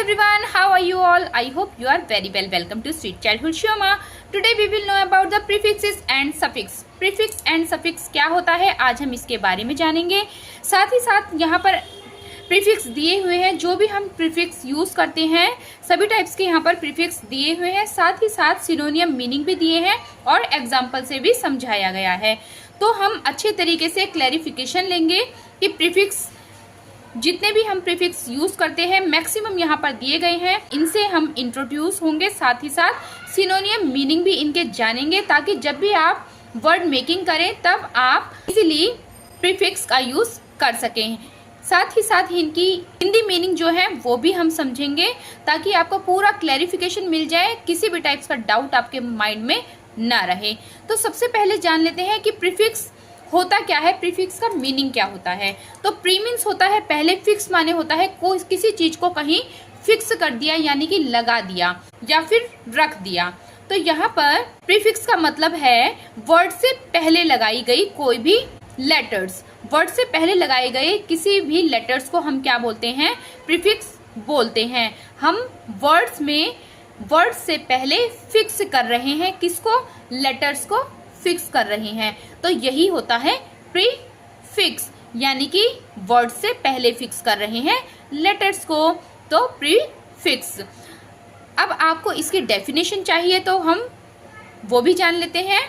everyone, how are you all? I hope you are very well. Welcome to Sweet Childhood Shoma. Today we will know about the prefixes and suffix. Prefix and suffix क्या होता है, आज हम इसके बारे में जानेंगे। साथ ही साथ यहाँ पर प्रीफिक्स दिए हुए हैं, जो भी हम प्रीफिक्स यूज करते हैं सभी टाइप्स के यहाँ पर प्रीफिक्स दिए हुए हैं। साथ ही साथ सिनोनियम मीनिंग भी दिए हैं और एग्जाम्पल से भी समझाया गया है। तो हम अच्छे तरीके से क्लैरिफिकेशन लेंगे कि प्रीफिक्स जितने भी हम प्रीफिक्स यूज करते हैं मैक्सिमम यहाँ पर दिए गए हैं, इनसे हम इंट्रोड्यूस होंगे। साथ ही साथ सिनोनियम मीनिंग भी इनके जानेंगे, ताकि जब भी आप वर्ड मेकिंग करें तब आप इजीली प्रीफिक्स का यूज कर सकें। साथ ही साथ इनकी हिंदी मीनिंग जो है वो भी हम समझेंगे, ताकि आपको पूरा क्लैरिफिकेशन मिल जाए, किसी भी टाइप्स का डाउट आपके माइंड में ना रहे। तो सबसे पहले जान लेते हैं कि प्रीफिक्स होता क्या है, प्रीफिक्स का मीनिंग क्या होता है। तो प्री मीन्स होता है पहले, फिक्स माने होता है कोई किसी चीज को कहीं फिक्स कर दिया, यानी कि लगा दिया या फिर रख दिया। तो यहाँ पर प्रीफिक्स का मतलब है वर्ड से पहले लगाई गई कोई भी लेटर्स। वर्ड से पहले लगाए गए किसी भी लेटर्स को हम क्या बोलते हैं, प्रीफिक्स बोलते हैं। हम वर्ड्स में वर्ड से पहले फिक्स कर रहे हैं, किसको, लेटर्स को फिक्स कर रहे हैं। तो यही होता है प्रीफिक्स, यानी कि वर्ड से पहले फिक्स कर रहे हैं लेटर्स को, तो प्रीफिक्स। अब आपको इसकी डेफिनेशन चाहिए तो हम वो भी जान लेते हैं।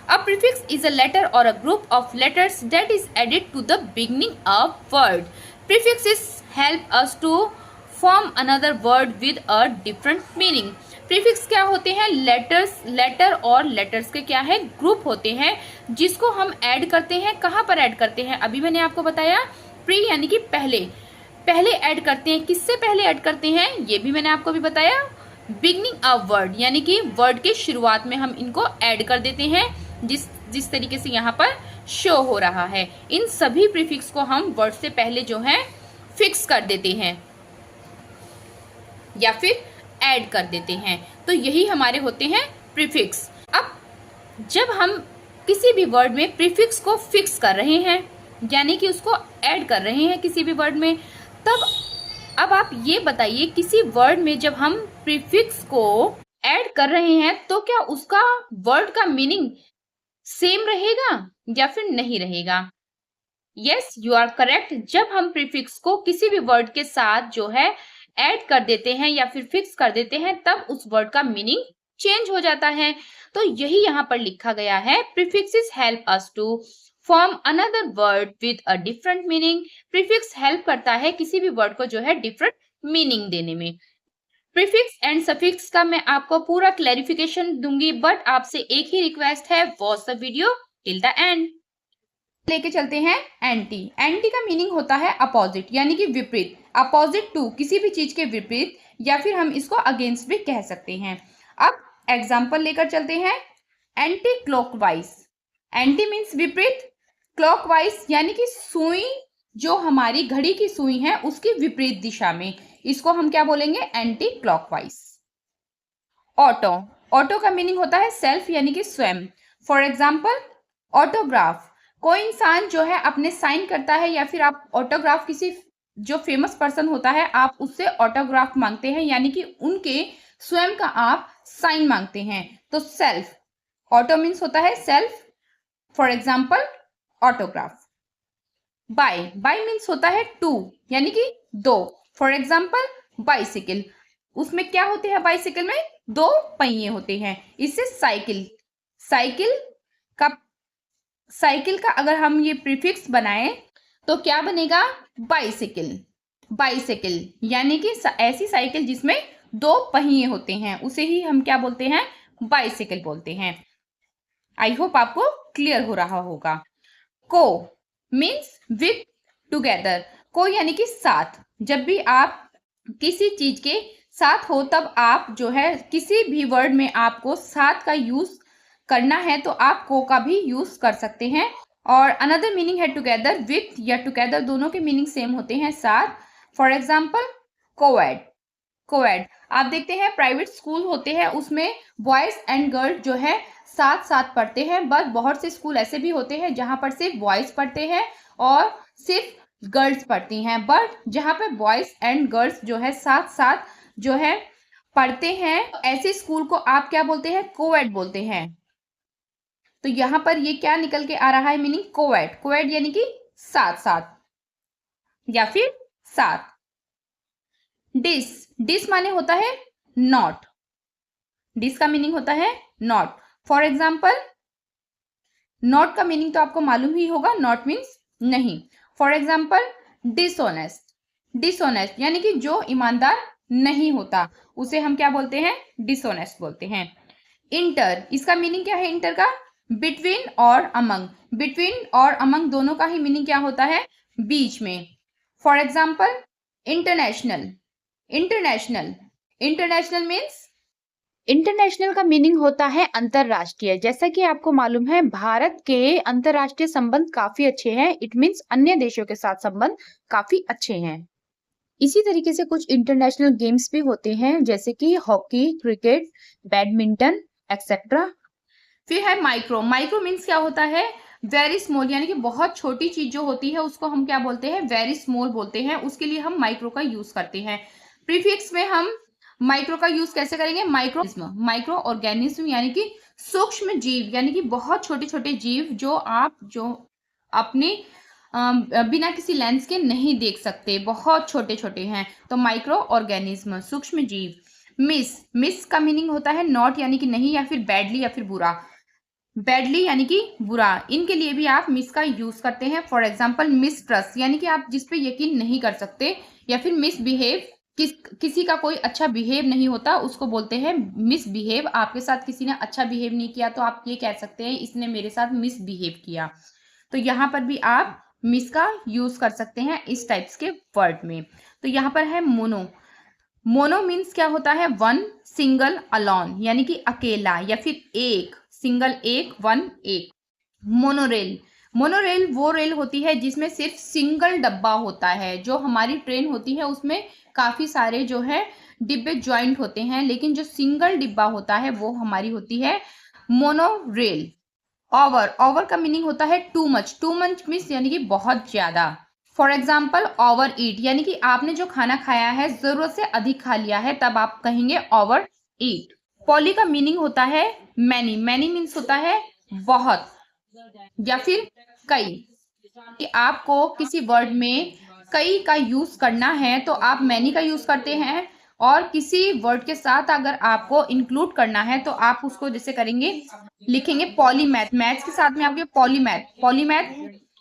A prefix is a letter or a group of letters that is added to the beginning of word. Prefixes help us to form another word with a different meaning. Prefix क्या होते हैं, लेटर और letters के क्या है, group होते हैं, जिसको हम ऐड करते हैं। कहाँ पर ऐड करते हैं, अभी मैंने आपको बताया, प्री यानी कि पहले ऐड करते हैं। किससे पहले ऐड करते हैं, ये भी मैंने आपको भी बताया, बिगनिंग ऑफ वर्ड, यानी कि वर्ड के शुरुआत में हम इनको ऐड कर देते हैं, जिस तरीके से यहाँ पर शो हो रहा है। इन सभी प्रीफिक्स को हम वर्ड से पहले जो है फिक्स कर देते हैं या फिर ऐड कर देते हैं। तो यही हमारे होते हैं प्रीफिक्स। अब जब हम किसी भी वर्ड में प्रीफिक्स को फिक्स कर रहे हैं, यानी कि उसको ऐड कर रहे हैं किसी भी वर्ड में, तब अब आप ये बताइए, किसी वर्ड में जब हम प्रीफिक्स को ऐड कर रहे हैं तो क्या उसका वर्ड का मीनिंग सेम रहेगा या फिर नहीं रहेगा। Yes, you are correct. जब हम प्रीफिक्स को किसी भी वर्ड के साथ जो है ऐड कर देते हैं या फिर फिक्स कर देते हैं, तब उस वर्ड का मीनिंग चेंज हो जाता है। तो यही यहाँ पर लिखा गया है, prefixes help us to form another word with a different meaning. Prefix help करता है किसी भी वर्ड को जो है डिफरेंट मीनिंग देने में। प्रीफिक्स एंड सफिक्स का मैं आपको पूरा क्लैरिफिकेशन दूंगी, बट आपसे एक ही रिक्वेस्ट है, watch the video till the end. लेके चलते हैं एंटी। एंटी का मीनिंग होता है अपोजिट, यानी कि विपरीत, अपोजिट टू, किसी भी चीज के विपरीत, या फिर हम इसको अगेंस्ट भी कह सकते हैं। अब एग्जांपल लेकर चलते हैं। एंटी क्लॉकवाइज, एंटी मीन्स विपरीत, क्लॉकवाइज यानी कि सुई, जो हमारी घड़ी की सुई है उसकी विपरीत दिशा में, इसको हम क्या बोलेंगे, एंटी क्लॉकवाइज। ऑटो, ऑटो का मीनिंग होता है सेल्फ, यानी कि स्वयं। फॉर एग्जाम्पल ऑटोग्राफ, कोई इंसान जो है अपने साइन करता है, या फिर आप ऑटोग्राफ किसी जो फेमस पर्सन होता है आप उससे ऑटोग्राफ मांगते हैं, यानी कि उनके स्वयं का आप साइन मांगते हैं। तो सेल्फ, ऑटो मीन्स होता है self, for example autograph. Bi, bi means होता है टू, यानी कि दो, फॉर एग्जाम्पल बाइसिकल, उसमें क्या होते हैं, बाइसिकल में दो पहिए होते हैं। इससे साइकिल, साइकिल का अगर हम ये प्रीफिक्स बनाएं तो क्या बनेगा, बाइसिकल। बाइसिकल यानी कि ऐसी साइकिल जिसमें दो पहिए होते हैं, उसे ही हम क्या बोलते हैं, बाइसिकल बोलते हैं। आई होप आपको क्लियर हो रहा होगा। को मीन्स विथ टुगेदर, को यानी कि साथ। जब भी आप किसी चीज के साथ हो तब आप जो है किसी भी वर्ड में आपको साथ का यूज करना है तो आप को का भी यूज कर सकते हैं। और अनदर मीनिंग है टुगेदर, विथ या टुगेदर दोनों के मीनिंग सेम होते हैं, साथ। फॉर एग्जाम्पल कोएड, कोएड आप देखते हैं प्राइवेट स्कूल होते हैं, उसमें बॉयज एंड गर्ल्स जो है साथ साथ पढ़ते हैं, बट बहुत से स्कूल ऐसे भी होते हैं जहां पर सिर्फ बॉयज पढ़ते हैं और सिर्फ गर्ल्स पढ़ती हैं, बट जहाँ पे बॉयज एंड गर्ल्स जो है साथ साथ जो है पढ़ते हैं, ऐसे स्कूल को आप क्या बोलते हैं? कोएड बोलते हैं। तो यहाँ पर ये क्या निकल के आ रहा है मीनिंग? कोएड। कोएड यानी कि साथ साथ या फिर साथ। डिस, डिस माने होता है नॉट। डिस का मीनिंग होता है नॉट। फॉर एग्जाम्पल, नॉट का मीनिंग तो आपको मालूम ही होगा, नॉट मीन्स नहीं। For example, dishonest. डिसऑनेस्ट यानी कि जो ईमानदार नहीं होता, उसे हम क्या बोलते हैं? डिसऑनेस्ट बोलते हैं। इंटर, इसका मीनिंग क्या है इंटर का? बिटवीन और अमंग। बिटवीन और अमंग दोनों का ही मीनिंग क्या होता है? बीच में। For example, international. International, international means, international का मीनिंग होता है अंतरराष्ट्रीय। जैसा कि आपको मालूम है, भारत के अंतरराष्ट्रीय संबंध काफी अच्छे हैं। इट मीन्स अन्य देशों के साथ संबंध काफी अच्छे हैं। इसी तरीके से कुछ इंटरनेशनल गेम्स भी होते हैं, जैसे कि हॉकी, क्रिकेट, बैडमिंटन एक्सेट्रा। फिर है माइक्रो। माइक्रो मीन्स क्या होता है? वेरी स्मॉल, यानी कि बहुत छोटी चीज जो होती है उसको हम क्या बोलते हैं? वेरी स्मॉल बोलते हैं। उसके लिए हम माइक्रो का यूज करते हैं। प्रीफिक्स में हम माइक्रो का यूज कैसे करेंगे? माइक्रो, माइक्रो ऑर्गेनिज्म यानी कि सूक्ष्म जीव, यानी कि बहुत छोटे छोटे जीव जो आप जो अपने बिना किसी लेंस के नहीं देख सकते, बहुत छोटे छोटे हैं, तो माइक्रो ऑर्गेनिज्म, सूक्ष्म जीव। मिस, मिस का मीनिंग होता है नॉट यानी कि नहीं, या फिर बैडली या फिर बुरा। बैडली यानी कि बुरा, इनके लिए भी आप मिस का यूज करते हैं। फॉर एग्जाम्पल, मिसट्रस्ट यानी कि आप जिस पे यकीन नहीं कर सकते, या फिर मिसबिहेव, किसी का कोई अच्छा बिहेव नहीं होता, उसको बोलते हैं मिसबिहेव। आपके साथ किसी ने अच्छा बिहेव नहीं किया तो आप ये कह सकते हैं इसने मेरे साथ मिसबिहेव किया। तो यहाँ पर भी आप मिस का यूज कर सकते हैं इस टाइप्स के वर्ड में। तो यहाँ पर है मोनो। मोनो मीन्स क्या होता है? वन, सिंगल, अलॉन यानी कि अकेला या फिर एक, सिंगल एक, वन एक। मोनोरेल, मोनोरेल वो रेल होती है जिसमें सिर्फ सिंगल डब्बा होता है। जो हमारी ट्रेन होती है उसमें काफी सारे जो है डिब्बे ज्वाइंट होते हैं, लेकिन जो सिंगल डिब्बा होता है वो हमारी होती है मोनोरेल। ओवर, ओवर का मीनिंग होता है too much. Too much means यानी कि बहुत ज्यादा। फॉर एग्जाम्पल, ओवर ईट यानी कि आपने जो खाना खाया है जरूरत से अधिक खा लिया है, तब आप कहेंगे ओवर ईट। पॉली का मीनिंग होता है मैनी। मैनी मीन्स होता है बहुत या फिर कई। कि आपको किसी वर्ड में कई का यूज करना है तो आप मैनी का यूज करते हैं, और किसी वर्ड के साथ अगर आपको इंक्लूड करना है तो आप उसको जैसे करेंगे, लिखेंगे पॉलीमैथ। मैथ्स के साथ में आपके पॉलीमैथ, पॉलीमैथ।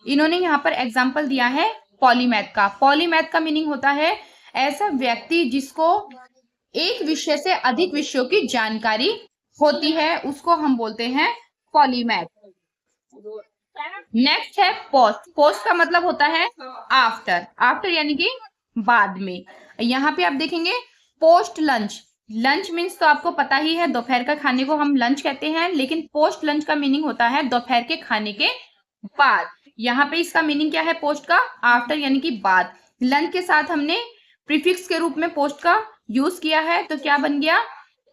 इन्होंने यहाँ पर एग्जाम्पल दिया है पॉलीमैथ का। पॉलीमैथ का मीनिंग होता है ऐसा व्यक्ति जिसको एक विषय से अधिक विषयों की जानकारी होती है, उसको हम बोलते हैं पॉलीमैथ। नेक्स्ट है पोस्ट। पोस्ट का मतलब होता है आफ्टर। आफ्टर यानी कि बाद में। यहाँ पे आप देखेंगे पोस्ट लंच। लंच मीन्स तो आपको पता ही है, दोपहर का खाने को हम लंच कहते हैं, लेकिन पोस्ट लंच का मीनिंग होता है दोपहर के खाने के बाद। यहाँ पे इसका मीनिंग क्या है पोस्ट का? आफ्टर यानी कि बाद। लंच के साथ हमने प्रीफिक्स के रूप में पोस्ट का यूज किया है, तो क्या बन गया?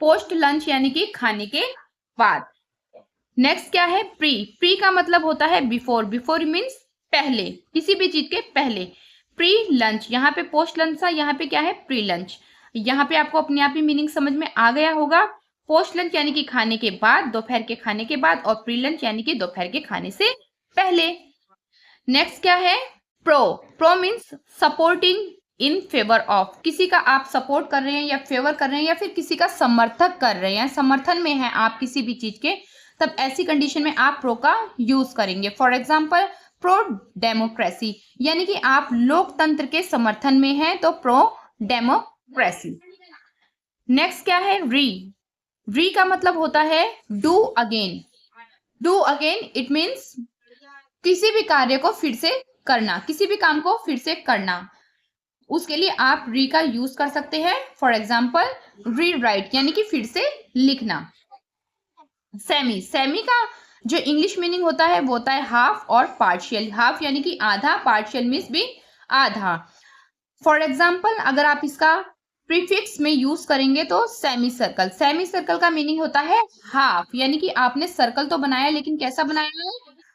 पोस्ट लंच यानी कि खाने के बाद। नेक्स्ट क्या है? प्री। प्री का मतलब होता है बिफोर। बिफोर मीन्स पहले, किसी भी चीज के पहले। प्री लंच, यहाँ पे पोस्ट लंच था, यहाँ पे क्या है? Pre lunch. यहाँ पे आपको अपने आप ही मीनिंग समझ में आ गया होगा। पोस्ट लंच यानी कि खाने के बाद, दोपहर के खाने के बाद, और प्री लंच यानी कि दोपहर के खाने से पहले। नेक्स्ट क्या है? Pro. Pro means supporting in favour of. किसी का आप सपोर्ट कर रहे हैं या फेवर कर रहे हैं, या फिर किसी का समर्थक कर रहे हैं, समर्थन में है आप किसी भी चीज के, तब ऐसी कंडीशन में आप प्रो का यूज करेंगे। फॉर एग्जाम्पल, प्रो डेमोक्रेसी यानी कि आप लोकतंत्र के समर्थन में हैं, तो प्रो डेमोक्रेसी। नेक्स्ट क्या है? री। री का मतलब होता है do again. Do again it means किसी भी कार्य को फिर से करना, किसी भी काम को फिर से करना। उसके लिए आप री का यूज कर सकते हैं। फॉर एग्जाम्पल, री राइट यानी कि फिर से लिखना। सेमी। सेमी का जो इंग्लिश मीनिंग होता है वो होता है हाफ और पार्शियल। हाफ यानी कि आधा, पार्शियल मीन्स भी आधा। फॉर एग्जाम्पल, अगर आप इसका प्रीफिक्स में यूज करेंगे तो सेमी सर्कल। सेमी सर्कल का मीनिंग होता है हाफ, यानी कि आपने सर्कल तो बनाया लेकिन कैसा बनाया है?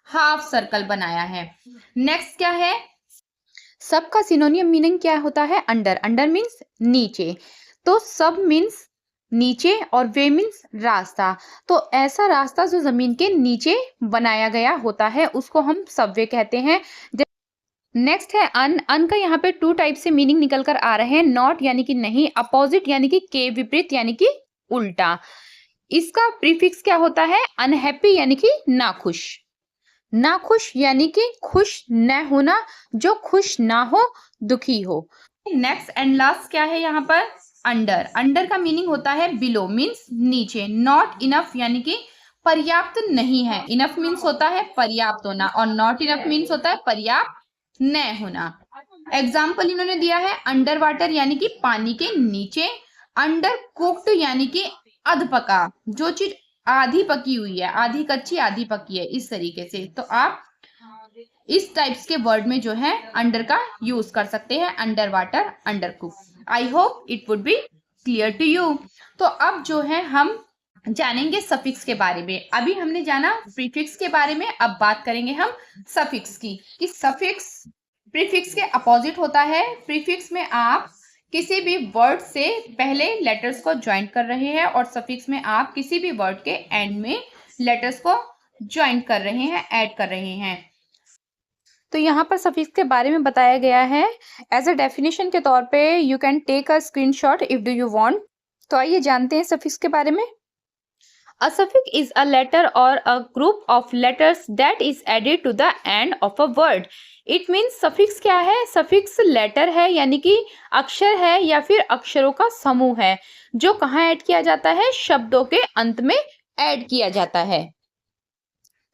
हाफ सर्कल बनाया है। नेक्स्ट क्या है? सब का सिनोनियम मीनिंग क्या होता है? अंडर। अंडर मीन्स नीचे, तो सब मीन्स नीचे और वे मीन्स रास्ता। तो ऐसा रास्ता जो जमीन के नीचे बनाया गया होता है उसको हम सबवे कहते हैं। नेक्स्ट है अन। अन का यहाँ पे टू टाइप से मीनिंग निकल कर आ रहे हैं। नॉट यानी कि नहीं, अपोजिट यानी कि के विपरीत यानी कि उल्टा। इसका प्रीफिक्स क्या होता है? अनहैप्पी यानी कि नाखुश। नाखुश यानी कि खुश न होना, जो खुश ना हो, दुखी हो। नेक्स्ट एंड लास्ट क्या है यहाँ पर? अंडर। अंडर का मीनिंग होता है बिलो मीन्स नीचे। नॉट इनफ यानी कि पर्याप्त नहीं है। इनफ मीन्स होता है पर्याप्त होना और नॉट इनफ मीन्स होता है पर्याप्त न होना। एग्जाम्पल इन्होंने दिया है अंडर वाटर यानी कि पानी के नीचे, अंडर कुक्ड यानी कि अध पका, जो चीज आधी पकी हुई है, आधी कच्ची आधी पकी है, इस तरीके से। तो आप इस टाइप्स के वर्ड में जो है अंडर का यूज कर सकते हैं। Under water, under cook. I hope it would be clear to you. तो अब जो है हम जानेंगे सफिक्स के बारे में। अभी हमने जाना प्रीफिक्स के बारे में, अब बात करेंगे हम सफिक्स की कि सफिक्स प्रीफिक्स के अपोजिट होता है। प्रीफिक्स में आप किसी भी वर्ड से पहले लेटर्स को ज्वाइन कर रहे हैं और सफिक्स में आप किसी भी वर्ड के एंड में लेटर्स को ज्वाइन कर रहे हैं, ऐड कर रहे हैं। तो यहाँ पर सफिक्स के बारे में बताया गया है। एज अ डेफिनेशन के तौर पे you can take a screenshot if do you want. तो आइए जानते हैं सफिक्स के बारे में। A suffix is a letter or a group of letters that is added to the end of a word. It means suffix क्या है? Suffix letter है यानी कि अक्षर है या फिर अक्षरों का समूह है जो कहाँ ऐड किया जाता है? शब्दों के अंत में ऐड किया जाता है।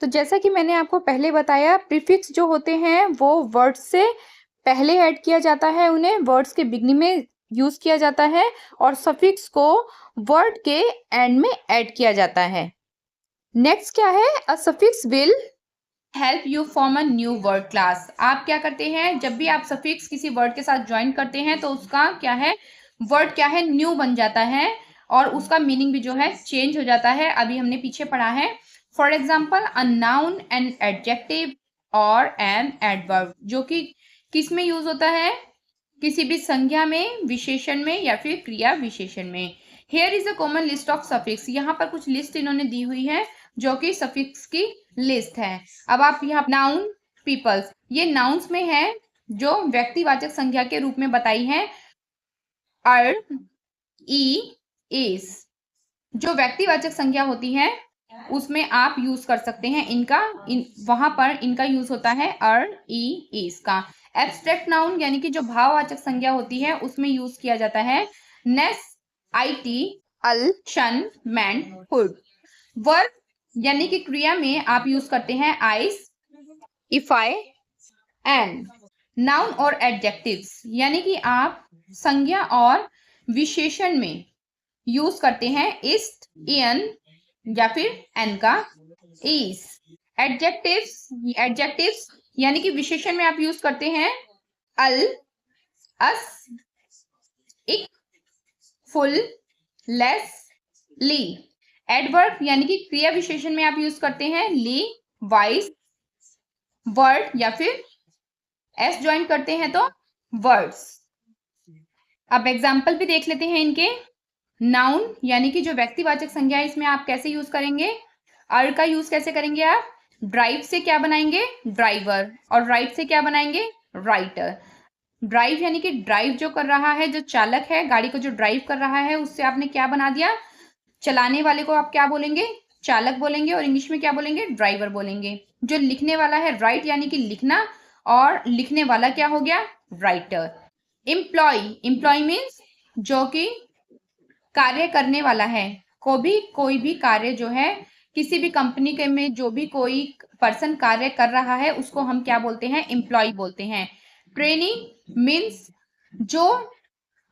तो जैसा कि मैंने आपको पहले बताया, प्रीफिक्स जो होते हैं वो वर्ड्स से पहले ऐड किया जाता है, उन्हें वर्ड्स के बिगनिंग में यूज किया जाता है और सफिक्स को वर्ड के एंड में ऐड किया जाता है। नेक्स्ट क्या है? अ suffix will help you form a new word class. आप क्या करते हैं? जब भी आप सफिक्स किसी वर्ड के साथ ज्वाइन करते हैं तो उसका क्या है? वर्ड क्या है? न्यू बन जाता है और उसका मीनिंग भी जो है चेंज हो जाता है। अभी हमने पीछे पढ़ा है। For example a noun, an adjective और एन एडवर्ब, जो कि किस में यूज होता है? किसी भी संज्ञा में, विशेषण में या फिर क्रिया विशेषण में। Here is a common list of suffix. यहाँ पर कुछ लिस्ट इन्होंने दी हुई है जो कि सफिक्स की लिस्ट है। अब आप यहाँ नाउन, पीपल्स, ये नाउन्स में है जो व्यक्तिवाचक संज्ञा के रूप में बताई है। अर, ई, इज, जो व्यक्तिवाचक संज्ञा होती है उसमें आप यूज कर सकते हैं इनका। वहां पर इनका यूज होता है अर, ई, इज का। एब्स्ट्रैक्ट नाउन यानी कि जो भाववाचक संज्ञा होती है उसमें यूज किया जाता है नेस, आईटी, अल, शन, मैन, हुड। वर्ब यानी कि क्रिया में आप यूज करते हैं ice, if I, and. Noun और एडजेक्टिव्स यानी कि आप संज्ञा और विशेषण में यूज करते हैं इस्ट, इन या फिर एन का, इज। एडजेक्टिव्स यानी कि विशेषण में आप यूज करते हैं अल, अस, इक, फुल, लेस, ली। एडवर्ब यानी कि क्रिया विशेषण में आप यूज करते हैं ली, वाइस, वर्ड या फिर एस ज्वाइन करते हैं तो वर्ड्स। अब एग्जाम्पल भी देख लेते हैं इनके। नाउन यानी कि जो व्यक्तिवाचक संज्ञा है इसमें आप कैसे यूज करेंगे? अर का यूज कैसे करेंगे आप? ड्राइव से क्या बनाएंगे? ड्राइवर। और राइट से क्या बनाएंगे? राइटर। ड्राइव यानी कि ड्राइव जो कर रहा है, जो चालक है, गाड़ी को जो ड्राइव कर रहा है, उससे आपने क्या बना दिया? चलाने वाले को आप क्या बोलेंगे? चालक बोलेंगे और इंग्लिश में क्या बोलेंगे? ड्राइवर बोलेंगे। जो लिखने वाला है, राइट यानी कि लिखना, और लिखने वाला क्या हो गया? राइटर। एम्प्लॉय, एम्प्लॉय मीन्स जो कि कार्य करने वाला है। कोई भी कार्य जो है किसी भी कंपनी के में जो भी कोई पर्सन कार्य कर रहा है उसको हम क्या बोलते हैं? एम्प्लॉय बोलते हैं। ट्रेनिंग मीन्स जो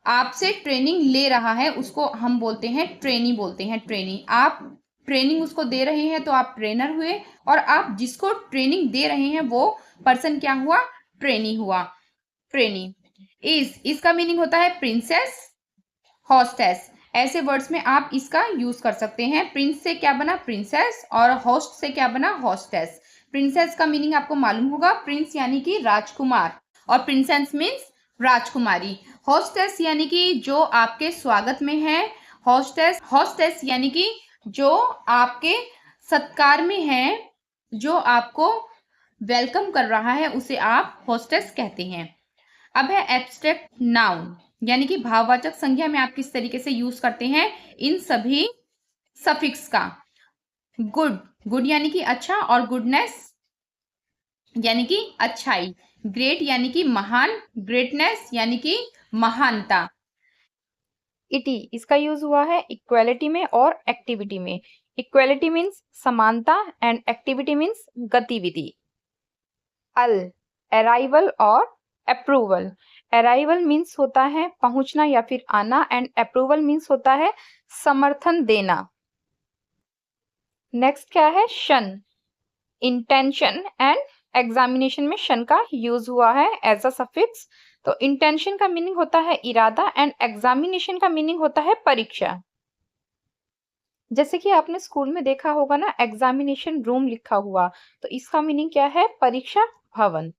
आपसे ट्रेनिंग ले रहा है उसको हम बोलते हैं ट्रेनी बोलते हैं। ट्रेनी, आप ट्रेनिंग उसको दे रहे हैं तो आप ट्रेनर हुए, और आप जिसको ट्रेनिंग दे रहे हैं वो पर्सन क्या हुआ? ट्रेनी हुआ। ट्रेनी। इसका मीनिंग होता है प्रिंसेस, हॉस्टेस। ऐसे वर्ड्स में आप इसका यूज कर सकते हैं। प्रिंस से क्या बना? प्रिंसेस, और होस्ट से क्या बना? हॉस्टेस। प्रिंसेस का मीनिंग आपको मालूम होगा, प्रिंस यानी कि राजकुमार, और प्रिंसेस मीन्स राजकुमारी। होस्टेस यानी कि जो आपके स्वागत में है। होस्टेस यानी कि जो आपके सत्कार में है, जो आपको वेलकम कर रहा है, उसे आप होस्टेस कहते हैं। अब है एब्स्ट्रैक्ट नाउन, यानी कि भाववाचक संज्ञा में आप किस तरीके से यूज करते हैं इन सभी सफिक्स का। गुड यानी कि अच्छा और गुडनेस यानी कि अच्छाई। ग्रेट यानी कि महान, ग्रेटनेस यानी कि महानता। इटी इसका यूज हुआ है इक्वालिटी में और एक्टिविटी में। इक्वालिटी मीन्स समानता एंड एक्टिविटी मीन्स गतिविधि। अल अराइवल और अप्रूवल। अराइवल मीन्स होता है पहुंचना या फिर आना एंड अप्रूवल मीन्स होता है समर्थन देना। नेक्स्ट क्या है शन। इंटेंशन एंड एग्जामिनेशन में शन का यूज हुआ है एज अ सफिक्स। तो इंटेंशन का मीनिंग होता है इरादा एंड एग्जामिनेशन का मीनिंग होता है परीक्षा। जैसे कि आपने स्कूल में देखा होगा ना एग्जामिनेशन रूम लिखा हुआ, तो इसका मीनिंग क्या है परीक्षा भवन।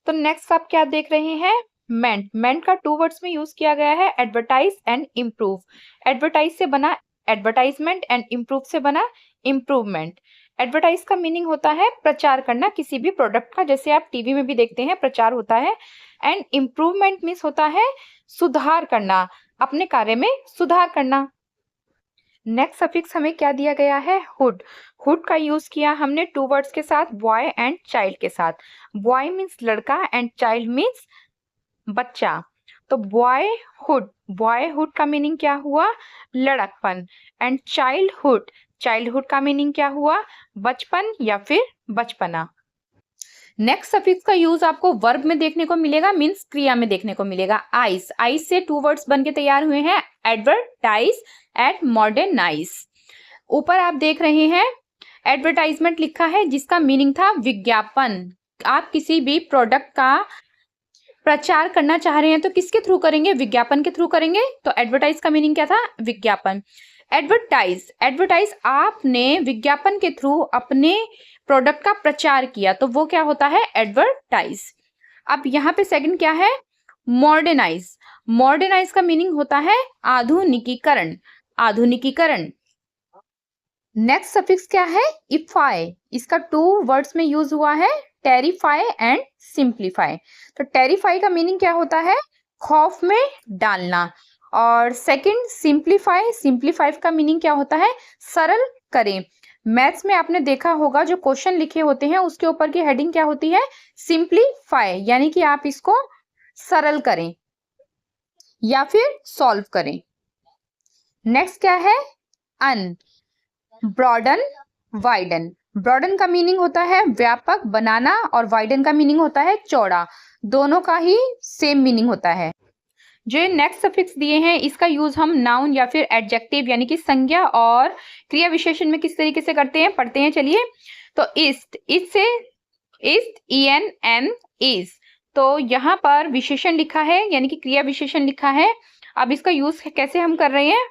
तो नेक्स्ट आप क्या देख रहे हैं मेंट का 2 वर्ड्स में यूज किया गया है एडवर्टाइज एंड इम्प्रूव। एडवर्टाइज से बना एडवर्टाइजमेंट एंड इम्प्रूव से बना इम्प्रूवमेंट। एडवर्टाइज का मीनिंग होता है प्रचार करना किसी भी प्रोडक्ट का, जैसे आप टीवी में भी देखते हैं प्रचार होता है। एंड इम्प्रूवमेंट मीन्स होता है सुधार करना, अपने कार्य में सुधार करना। नेक्स्ट सफिक्स हमें क्या दिया गया है हुड। हुड का यूज किया हमने 2 वर्ड्स के साथ बॉय एंड चाइल्ड के साथ। बॉय मीन्स लड़का एंड चाइल्ड मीन्स बच्चा। तो बॉयहुड का मीनिंग क्या हुआ लड़कपन एंड चाइल्डहुड का मीनिंग क्या हुआ बचपन या फिर बचपना। नेक्स्ट सफिक्स का यूज आपको वर्ब में देखने को मिलेगा, मीन्स क्रिया में देखने को मिलेगा। आइस से 2 वर्ड्स बन के तैयार हुए हैं एडवर्टाइज एंड मॉडर्नाइज। ऊपर आप देख रहे हैं एडवर्टाइजमेंट लिखा है जिसका मीनिंग था विज्ञापन। आप किसी भी प्रोडक्ट का प्रचार करना चाह रहे हैं तो किसके थ्रू करेंगे विज्ञापन के थ्रू करेंगे। तो एडवर्टाइज का मीनिंग क्या था विज्ञापन। एडवर्टाइज आपने विज्ञापन के थ्रू अपने प्रोडक्ट का प्रचार किया तो वो क्या होता है एडवर्टाइज। अब यहाँ पे सेकंड क्या है मॉडर्नाइज का मीनिंग होता है आधुनिकीकरण। नेक्स्ट सफिक्स क्या है इफाई। इसका 2 वर्ड्स में यूज हुआ है टेरिफाई एंड सिंप्लीफाई। तो टेरिफाई का मीनिंग क्या होता है खौफ में डालना। और सेकंड सिंप्लीफाई का मीनिंग क्या होता है सरल करें। मैथ्स में आपने देखा होगा जो क्वेश्चन लिखे होते हैं उसके ऊपर की हेडिंग क्या होती है सिंप्लीफाई, यानी कि आप इसको सरल करें या फिर सॉल्व करें। नेक्स्ट क्या है अन ब्रॉडन वाइडन। ब्रॉडन का मीनिंग होता है व्यापक बनाना और वाइडन का मीनिंग होता है चौड़ा। दोनों का ही सेम मीनिंग होता है। जो नेक्स्ट सफिक्स दिए हैं इसका यूज हम नाउन या फिर एडजेक्टिव यानी कि संज्ञा और क्रिया विशेषण में किस तरीके से करते हैं पढ़ते हैं चलिए। तो ईस्ट EN इज। तो यहाँ पर विशेषण लिखा है यानी कि क्रिया विशेषण लिखा है। अब इसका यूज कैसे हम कर रहे हैं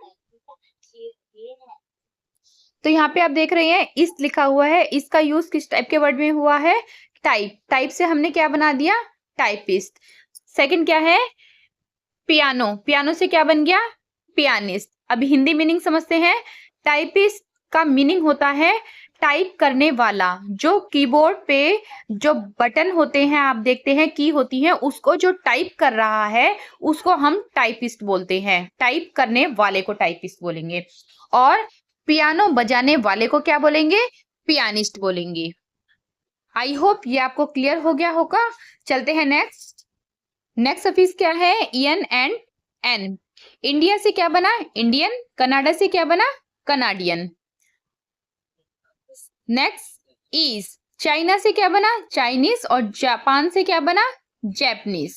तो यहाँ पे आप देख रहे हैं ईस्ट लिखा हुआ है। इसका यूज किस टाइप के वर्ड में हुआ है टाइप से हमने क्या बना दिया टाइपिस्ट। सेकंड क्या है पियानो से क्या बन गया पियानिस्ट। अभी हिंदी मीनिंग समझते हैं। टाइपिस्ट का मीनिंग होता है टाइप करने वाला। जो कीबोर्ड पे जो बटन होते हैं आप देखते हैं की होती है उसको जो टाइप कर रहा है उसको हम टाइपिस्ट बोलते हैं। टाइप करने वाले को टाइपिस्ट बोलेंगे और पियानो बजाने वाले को क्या बोलेंगे पियानिस्ट बोलेंगे। आई होप ये आपको क्लियर हो गया होगा। चलते हैं नेक्स्ट सफिक्स क्या है EN एंड N। इंडिया से क्या बना इंडियन, कनाडा से क्या बना कनाडियन। नेक्स्ट ईज चाइना से क्या बना चाइनीज और जापान से क्या बना जैपनीज।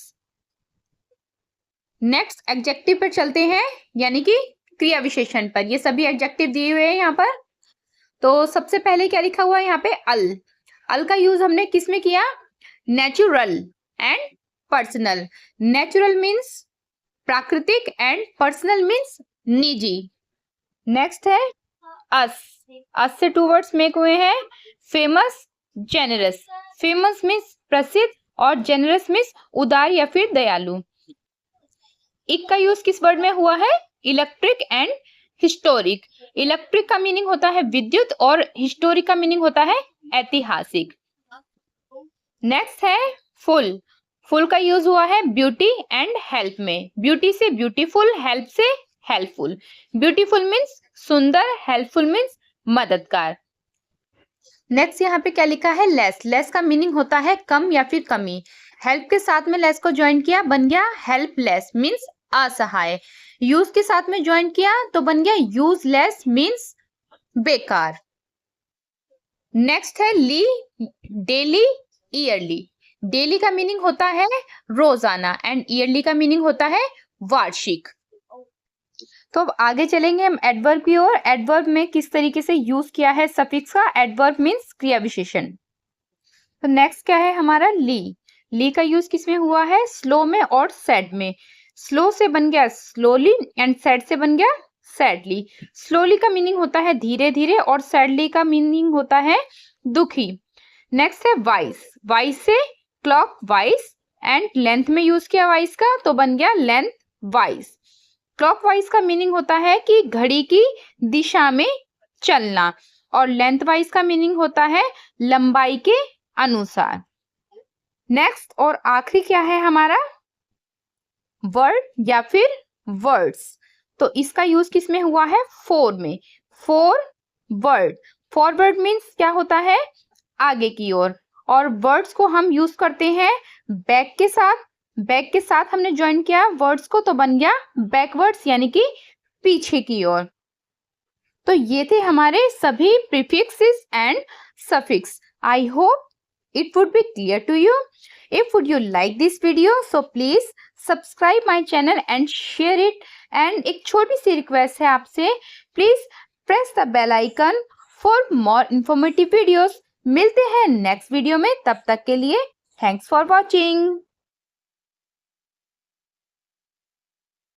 नेक्स्ट एडजेक्टिव पर चलते हैं यानी कि क्रिया विशेषण पर। ये सभी एडजेक्टिव दिए हुए हैं यहाँ पर। तो सबसे पहले क्या लिखा हुआ है यहाँ पे अल का यूज हमने किस में किया natural and personal. Natural means प्राकृतिक एंड पर्सनल मीन्स निजी। नेक्स्ट है अस से 2 वर्ड्स मेक हुए हैं फेमस जेनरस। फेमस मीन्स प्रसिद्ध और जेनरस मीन्स उदार या फिर दयालु। इक का यूज किस वर्ड में हुआ है? Electric and historic. इलेक्ट्रिक का मीनिंग होता है विद्युत और हिस्टोरिक का मीनिंग होता है ऐतिहासिक। नेक्स्ट है फुल। फुल का यूज हुआ है ब्यूटी एंड हेल्प में। ब्यूटी से ब्यूटीफुल, हेल्प से हेल्पफुल। ब्यूटीफुल मीन्स सुंदर, हेल्पफुल मीन्स मददगार। नेक्स्ट यहाँ पे क्या लिखा है? लेस। लेस का मीनिंग होता है कम या फिर कमी। हेल्प के साथ में लेस को ज्वाइन किया, बन गया हेल्पलेस मीन्स असहाय। यूज के साथ में ज्वाइन किया तो बन गया यूजलेस मीन्स बेकार। नेक्स्ट है ली। Daily, yearly. डेली का मीनिंग होता है रोजाना एंड ईयरली का मीनिंग होता है वार्षिक। तो अब आगे चलेंगे हम एडवर्ब की ओर। एडवर्ब में किस तरीके से यूज किया है सफिक्स का? एडवर्ब मीन्स क्रिया विशेषण। तो नेक्स्ट क्या है हमारा? ली। ली का यूज किसमें हुआ है? स्लो में और सैड में। स्लो से बन गया स्लोली एंड सैड से बन गया सैडली। स्लोली का मीनिंग होता है धीरे धीरे और सैडली का मीनिंग होता है दुखी। नेक्स्ट है वाइस। वाइस से क्लॉक वाइस एंड लेंथ में यूज किया वाइस का तो बन गया लेंथ वाइस। क्लॉक वाइज का मीनिंग होता है कि घड़ी की दिशा में चलना और लेंथ वाइज का मीनिंग होता है लंबाई के अनुसार। नेक्स्ट और आखिरी क्या है हमारा? वर्ड या फिर वर्ड्स। तो इसका यूज किस में हुआ है? फॉर में। फॉरवर्ड। फॉरवर्ड मीन्स क्या होता है? आगे की ओर। और वर्ड्स को हम यूज करते हैं बैक के साथ। बैक के साथ हमने ज्वाइन किया वर्ड्स को तो बन गया बैकवर्ड्स यानी कि पीछे की ओर। तो ये थे हमारे सभी prefixes and suffix. I hope it would be clear to you. If would you like this video, so please subscribe my channel and share it. And एक छोटी सी रिक्वेस्ट है आपसे, please press the bell icon for more informative videos. मिलते हैं next video में, तब तक के लिए थैंक्स फॉर वॉचिंग।